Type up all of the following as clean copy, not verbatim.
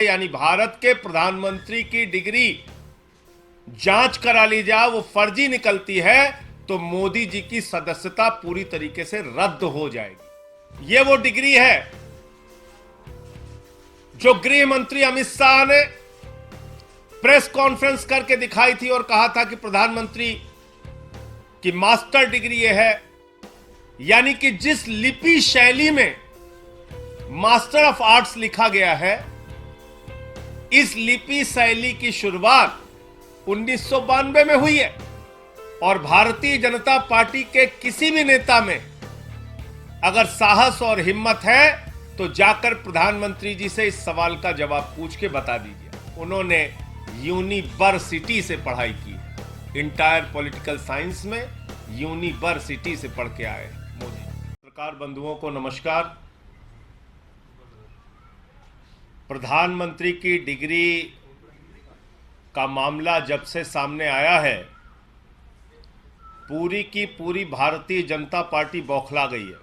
यानी भारत के प्रधानमंत्री की डिग्री जांच करा ली जाए, वो फर्जी निकलती है तो मोदी जी की सदस्यता पूरी तरीके से रद्द हो जाएगी। ये वो डिग्री है जो गृह मंत्री अमित शाह ने प्रेस कॉन्फ्रेंस करके दिखाई थी और कहा था कि प्रधानमंत्री की मास्टर डिग्री यह है। यानी कि जिस लिपि शैली में मास्टर ऑफ आर्ट्स लिखा गया है, इस लिपि शैली की शुरुआत 1992 में हुई है और भारतीय जनता पार्टी के किसी भी नेता में अगर साहस और हिम्मत है तो जाकर प्रधानमंत्री जी से इस सवाल का जवाब पूछ के बता दीजिए। उन्होंने यूनिवर्सिटी से पढ़ाई की है, इंटायर पॉलिटिकल साइंस में यूनिवर्सिटी से पढ़ के आए मोदी। पत्रकार बंधुओं को नमस्कार। प्रधानमंत्री की डिग्री का मामला जब से सामने आया है, पूरी की पूरी भारतीय जनता पार्टी बौखला गई है।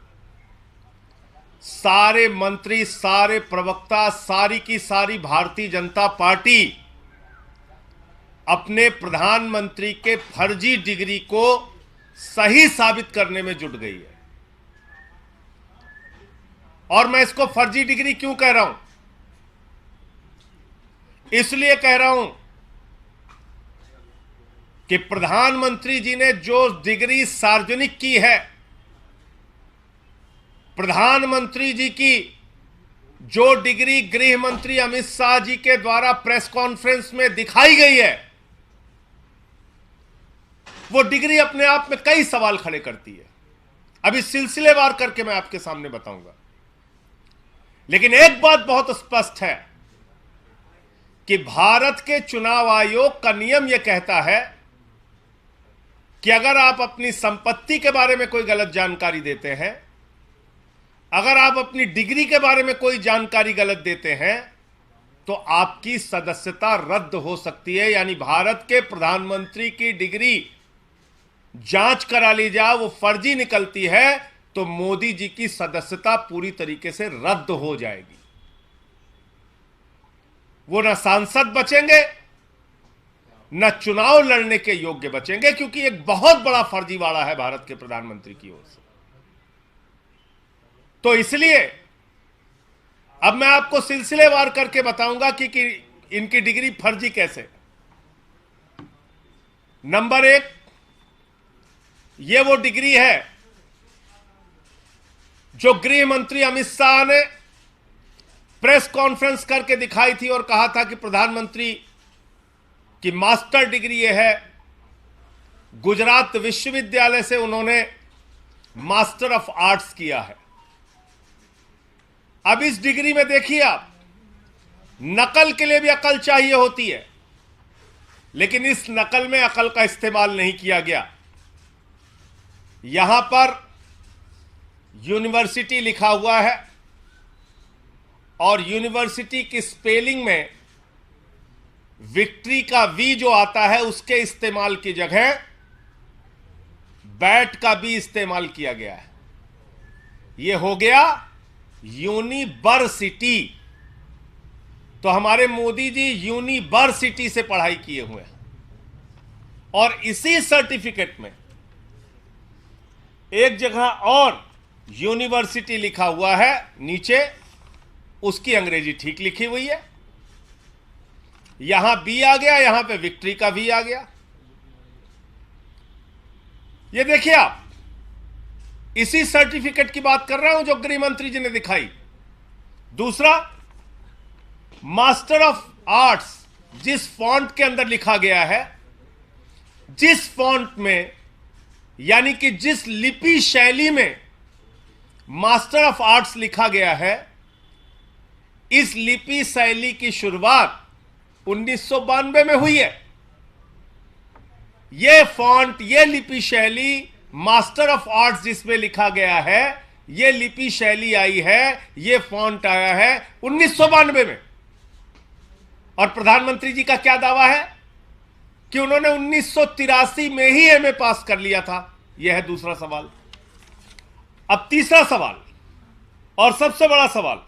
सारे मंत्री, सारे प्रवक्ता, सारी की सारी भारतीय जनता पार्टी अपने प्रधानमंत्री के फर्जी डिग्री को सही साबित करने में जुट गई है। और मैं इसको फर्जी डिग्री क्यों कह रहा हूं? इसलिए कह रहा हूं कि प्रधानमंत्री जी ने जो डिग्री सार्वजनिक की है, प्रधानमंत्री जी की जो डिग्री गृह मंत्री अमित शाह जी के द्वारा प्रेस कॉन्फ्रेंस में दिखाई गई है, वो डिग्री अपने आप में कई सवाल खड़े करती है। अभी सिलसिलेवार करके मैं आपके सामने बताऊंगा। लेकिन एक बात बहुत स्पष्ट है कि भारत के चुनाव आयोग का नियम यह कहता है कि अगर आप अपनी संपत्ति के बारे में कोई गलत जानकारी देते हैं, अगर आप अपनी डिग्री के बारे में कोई जानकारी गलत देते हैं, तो आपकी सदस्यता रद्द हो सकती है। यानी भारत के प्रधानमंत्री की डिग्री जांच करा ली जाए, वो फर्जी निकलती है तो मोदी जी की सदस्यता पूरी तरीके से रद्द हो जाएगी। वो न सांसद बचेंगे, न चुनाव लड़ने के योग्य बचेंगे, क्योंकि एक बहुत बड़ा फर्जीवाड़ा है भारत के प्रधानमंत्री की ओर से। तो इसलिए अब मैं आपको सिलसिलेवार करके बताऊंगा कि इनकी डिग्री फर्जी कैसे। नंबर एक, यह वो डिग्री है जो गृह मंत्री अमित शाह ने प्रेस कॉन्फ्रेंस करके दिखाई थी और कहा था कि प्रधानमंत्री की मास्टर डिग्री यह है। गुजरात विश्वविद्यालय से उन्होंने मास्टर ऑफ आर्ट्स किया है। अब इस डिग्री में देखिए आप, नकल के लिए भी अकल चाहिए होती है, लेकिन इस नकल में अकल का इस्तेमाल नहीं किया गया। यहां पर यूनिवर्सिटी लिखा हुआ है और यूनिवर्सिटी की स्पेलिंग में विक्ट्री का वी जो आता है, उसके इस्तेमाल की जगह बैट का भी इस्तेमाल किया गया है। यह हो गया यूनिवर्सिटी। तो हमारे मोदी जी यूनिवर्सिटी से पढ़ाई किए हुए हैं और इसी सर्टिफिकेट में एक जगह और यूनिवर्सिटी लिखा हुआ है, नीचे उसकी अंग्रेजी ठीक लिखी हुई है। यहां बी आ गया, यहां पे विक्ट्री का वी आ गया। ये देखिए आप, इसी सर्टिफिकेट की बात कर रहा हूं जो गृह मंत्री जी ने दिखाई। दूसरा, मास्टर ऑफ आर्ट्स जिस फॉन्ट के अंदर लिखा गया है, जिस फॉन्ट में, यानी कि जिस लिपि शैली में मास्टर ऑफ आर्ट्स लिखा गया है, इस लिपि शैली की शुरुआत 1992 में हुई है। यह फॉन्ट, यह लिपि शैली, मास्टर ऑफ आर्ट्स जिसमें लिखा गया है, यह लिपि शैली आई है, यह फॉन्ट आया है 1992 में। और प्रधानमंत्री जी का क्या दावा है कि उन्होंने 1983 में ही एमए पास कर लिया था। यह है दूसरा सवाल। अब तीसरा सवाल और सबसे बड़ा सवाल,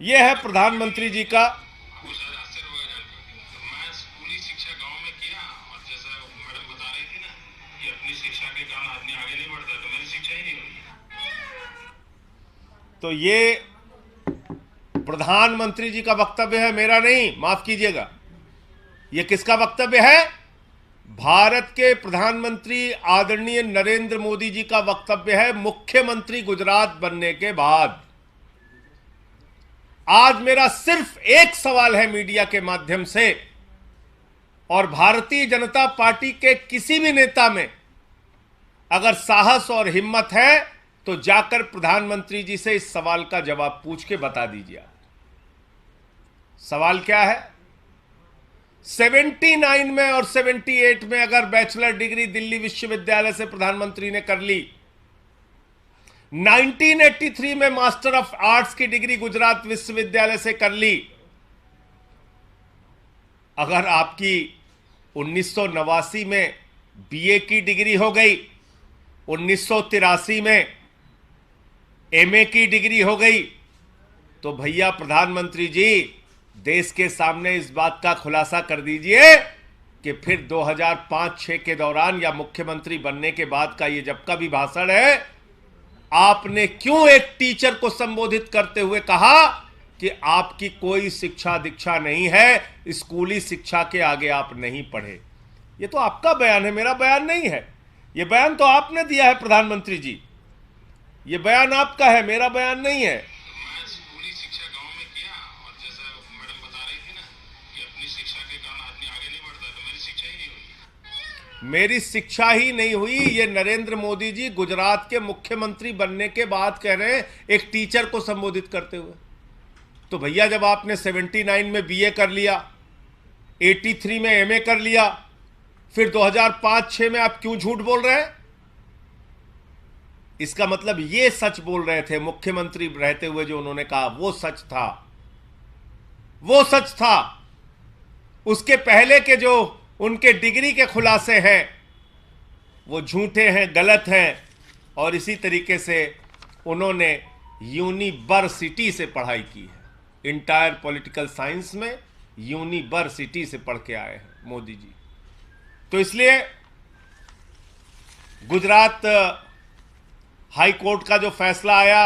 यह है प्रधानमंत्री जी का। आपको शायद आश्चर्य होगा जानकर तो मैं स्कूली शिक्षा गांव में किया और जैसा मैडम बता रही थी ना कि अपनी शिक्षा के कारण आदमी आगे नहीं बढ़ता तो मेरी शिक्षा ही नहीं हुई। तो ये प्रधानमंत्री जी का वक्तव्य है, मेरा नहीं, माफ कीजिएगा। यह किसका वक्तव्य है? भारत के प्रधानमंत्री आदरणीय नरेंद्र मोदी जी का वक्तव्य है, मुख्यमंत्री गुजरात बनने के बाद। आज मेरा सिर्फ एक सवाल है मीडिया के माध्यम से, और भारतीय जनता पार्टी के किसी भी नेता में अगर साहस और हिम्मत है तो जाकर प्रधानमंत्री जी से इस सवाल का जवाब पूछ के बता दीजिए। सवाल क्या है? 79 में और 78 में अगर बैचलर डिग्री दिल्ली विश्वविद्यालय से प्रधानमंत्री ने कर ली, 1983 में मास्टर ऑफ आर्ट्स की डिग्री गुजरात विश्वविद्यालय से कर ली, अगर आपकी 1989 में बीए की डिग्री हो गई, 1983 में एमए की डिग्री हो गई, तो भैया प्रधानमंत्री जी देश के सामने इस बात का खुलासा कर दीजिए कि फिर 2005-6 के दौरान या मुख्यमंत्री बनने के बाद का ये जब का भी भाषण है, आपने क्यों एक टीचर को संबोधित करते हुए कहा कि आपकी कोई शिक्षा दीक्षा नहीं है, स्कूली शिक्षा के आगे आप नहीं पढ़े? ये तो आपका बयान है, मेरा बयान नहीं है। ये बयान तो आपने दिया है प्रधानमंत्री जी, ये बयान आपका है, मेरा बयान नहीं है। मैं स्कूली शिक्षा गांव में किया और जैसा मैडम बता रही थी ना कि अपनी शिक्षा के कारण आदमी आगे नहीं बढ़ता तो मेरी शिक्षा ही नहीं हुई। मेरी शिक्षा ही नहीं हुई, ये नरेंद्र मोदी जी गुजरात के मुख्यमंत्री बनने के बाद कह रहे हैं, एक टीचर को संबोधित करते हुए। तो भैया जब आपने 79 में बीए कर लिया, 83 में एमए कर लिया, फिर 2005-6 में आप क्यों झूठ बोल रहे हैं? इसका मतलब ये सच बोल रहे थे मुख्यमंत्री रहते हुए, जो उन्होंने कहा वो सच था, वो सच था। उसके पहले के जो उनके डिग्री के खुलासे हैं वो झूठे हैं, गलत हैं। और इसी तरीके से उन्होंने यूनिवर्सिटी से पढ़ाई की है, इंटायर पॉलिटिकल साइंस में यूनिवर्सिटी से पढ़ के आए हैं मोदी जी। तो इसलिए गुजरात हाई कोर्ट का जो फैसला आया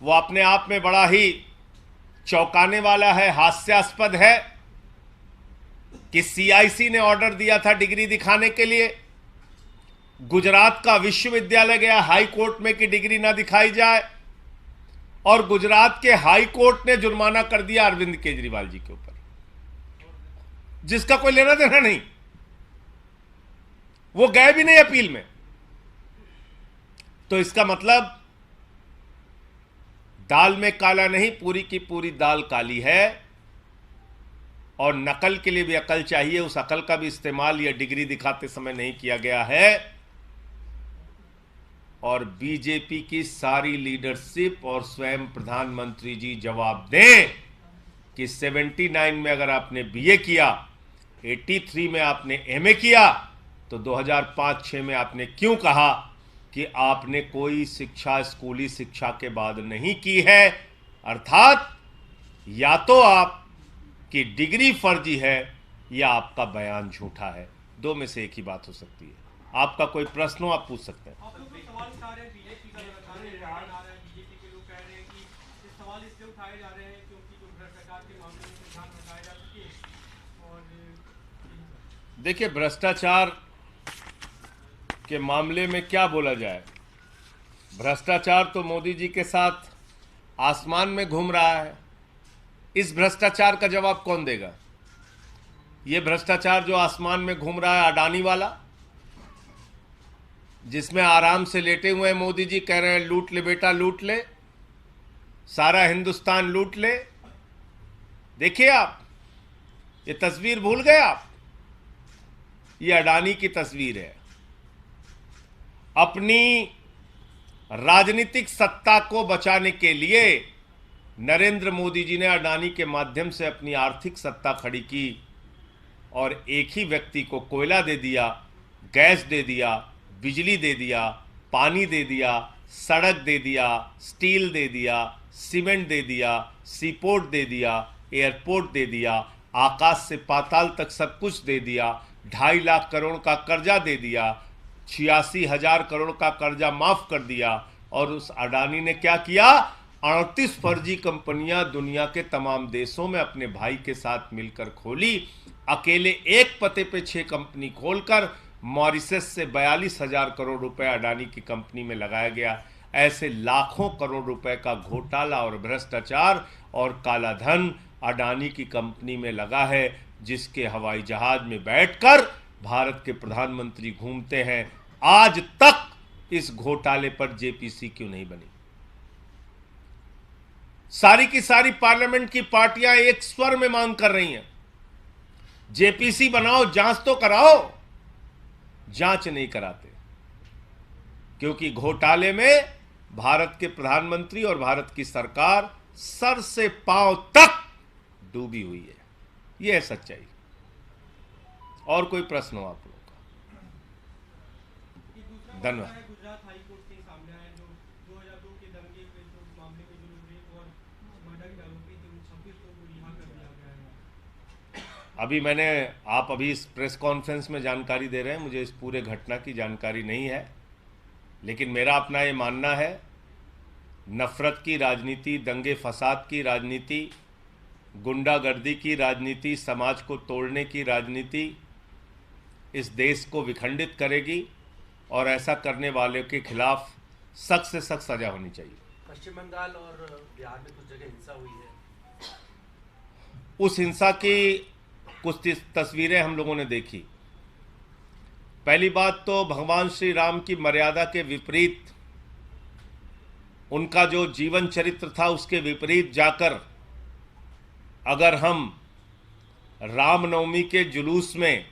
वो अपने आप में बड़ा ही चौंकाने वाला है, हास्यास्पद है कि सीआईसी ने ऑर्डर दिया था डिग्री दिखाने के लिए, गुजरात का विश्वविद्यालय गया हाई कोर्ट में कि डिग्री ना दिखाई जाए, और गुजरात के हाई कोर्ट ने जुर्माना कर दिया अरविंद केजरीवाल जी के ऊपर, जिसका कोई लेना देना नहीं। वो गए भी नहीं अपील में। तो इसका मतलब दाल में काला नहीं, पूरी की पूरी दाल काली है। और नकल के लिए भी अकल चाहिए, उस अकल का भी इस्तेमाल यह डिग्री दिखाते समय नहीं किया गया है। और बीजेपी की सारी लीडरशिप और स्वयं प्रधानमंत्री जी जवाब दें कि 79 में अगर आपने बीए किया, 83 में आपने एमए किया, तो 2005-6 में आपने क्यों कहा कि आपने कोई शिक्षा स्कूली शिक्षा के बाद नहीं की है? अर्थात या तो आपकी डिग्री फर्जी है या आपका बयान झूठा है, दो में से एक ही बात हो सकती है। आपका कोई प्रश्न हो आप पूछ सकते हैं। आप लोग सवाल उठा रहे हैं बीजेपी का, बता रहे हैं बीजेपी के लोग कह रहे हैं कि ये सवाल इसलिए उठाए जा रहे हैं क्योंकि जो भ्रष्टाचार के मामले में ध्यान हटाया जा सके। और देखिए, भ्रष्टाचार के मामले में क्या बोला जाए? भ्रष्टाचार तो मोदी जी के साथ आसमान में घूम रहा है। इस भ्रष्टाचार का जवाब कौन देगा? ये भ्रष्टाचार जो आसमान में घूम रहा है, अडानी वाला, जिसमें आराम से लेटे हुए हैं मोदी जी, कह रहे हैं लूट ले बेटा लूट ले, सारा हिंदुस्तान लूट ले। देखिए आप, ये तस्वीर भूल गए आप? ये अडानी की तस्वीर है। अपनी राजनीतिक सत्ता को बचाने के लिए नरेंद्र मोदी जी ने अडानी के माध्यम से अपनी आर्थिक सत्ता खड़ी की और एक ही व्यक्ति को कोयला दे दिया, गैस दे दिया, बिजली दे दिया, पानी दे दिया, सड़क दे दिया, स्टील दे दिया, सीमेंट दे दिया, सीपोर्ट दे दिया, एयरपोर्ट दे दिया, आकाश से पाताल तक सब कुछ दे दिया, 2.5 लाख करोड़ का कर्जा दे दिया, 86,000 करोड़ का कर्जा माफ कर दिया। और उस अडानी ने क्या किया? 38 फर्जी कंपनियां दुनिया के तमाम देशों में अपने भाई के साथ मिलकर खोली। अकेले एक पते पे 6 कंपनी खोलकर मॉरिशस से 42,000 करोड़ रुपए अडानी की कंपनी में लगाया गया। ऐसे लाखों करोड़ रुपए का घोटाला और भ्रष्टाचार और काला धन अडानी की कंपनी में लगा है, जिसके हवाई जहाज में बैठकर भारत के प्रधानमंत्री घूमते हैं। आज तक इस घोटाले पर जेपीसी क्यों नहीं बनी? सारी की सारी पार्लियामेंट की पार्टियां एक स्वर में मांग कर रही हैं, जेपीसी बनाओ, जांच तो कराओ। जांच नहीं कराते, क्योंकि घोटाले में भारत के प्रधानमंत्री और भारत की सरकार सर से पांव तक डूबी हुई है। यह है सच्चाई। और कोई प्रश्न हो आप लोगों का? ये दूसरा धन्यवाद। मामला है गुजरात हाई कोर्ट से सामने आया, जो 2002 के दंगे के जो मामले में जो रेप और मर्डर के आरोपी थे, उन 26 लोगों को रिहा कर दिया गया है। आप अभी इस प्रेस कॉन्फ्रेंस में जानकारी दे रहे हैं, मुझे इस पूरे घटना की जानकारी नहीं है, लेकिन मेरा अपना ये मानना है, नफरत की राजनीति, दंगे फसाद की राजनीति, गुंडागर्दी की राजनीति, समाज को तोड़ने की राजनीति इस देश को विखंडित करेगी और ऐसा करने वाले के खिलाफ सख्त से सख्त सजा होनी चाहिए। पश्चिम बंगाल और बिहार में कुछ जगह हिंसा हुई है। उस हिंसा की कुछ तस्वीरें हम लोगों ने देखी। पहली बात तो भगवान श्री राम की मर्यादा के विपरीत, उनका जो जीवन चरित्र था उसके विपरीत जाकर अगर हम रामनवमी के जुलूस में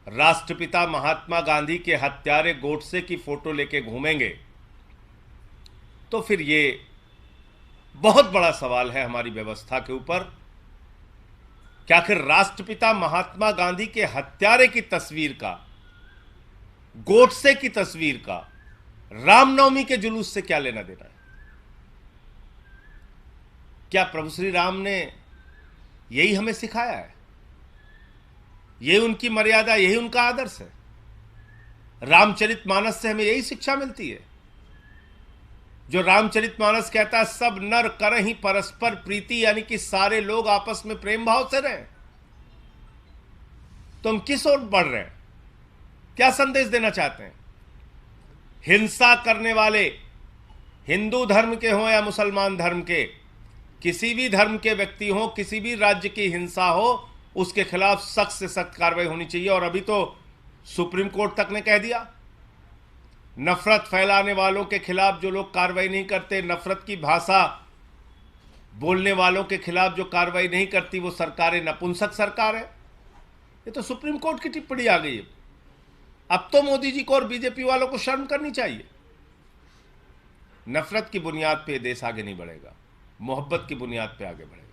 राष्ट्रपिता महात्मा गांधी के हत्यारे गोडसे की फोटो लेके घूमेंगे, तो फिर ये बहुत बड़ा सवाल है हमारी व्यवस्था के ऊपर कि आखिर राष्ट्रपिता महात्मा गांधी के हत्यारे की तस्वीर का, गोडसे की तस्वीर का रामनवमी के जुलूस से क्या लेना देना है? क्या प्रभु श्री राम ने यही हमें सिखाया है? यही उनकी मर्यादा, यही उनका आदर्श है? रामचरितमानस से हमें यही शिक्षा मिलती है, जो रामचरितमानस कहता है सब नर करहि परस्पर प्रीति, यानी कि सारे लोग आपस में प्रेम भाव से रहें। तो हम किस ओर बढ़ रहे हैं? क्या संदेश देना चाहते हैं? हिंसा करने वाले, हिंदू धर्म के हों या मुसलमान धर्म के, किसी भी धर्म के व्यक्ति हों, किसी भी राज्य की हिंसा हो, उसके खिलाफ सख्त से सख्त कार्रवाई होनी चाहिए। और अभी तो सुप्रीम कोर्ट तक ने कह दिया, नफरत फैलाने वालों के खिलाफ जो लोग कार्रवाई नहीं करते, नफरत की भाषा बोलने वालों के खिलाफ जो कार्रवाई नहीं करती, वो सरकारें नपुंसक सरकार है। ये तो सुप्रीम कोर्ट की टिप्पणी आ गई है। अब तो मोदी जी को और बीजेपी वालों को शर्म करनी चाहिए। नफरत की बुनियाद पे देश आगे नहीं बढ़ेगा, मोहब्बत की बुनियाद पे आगे बढ़ेगा।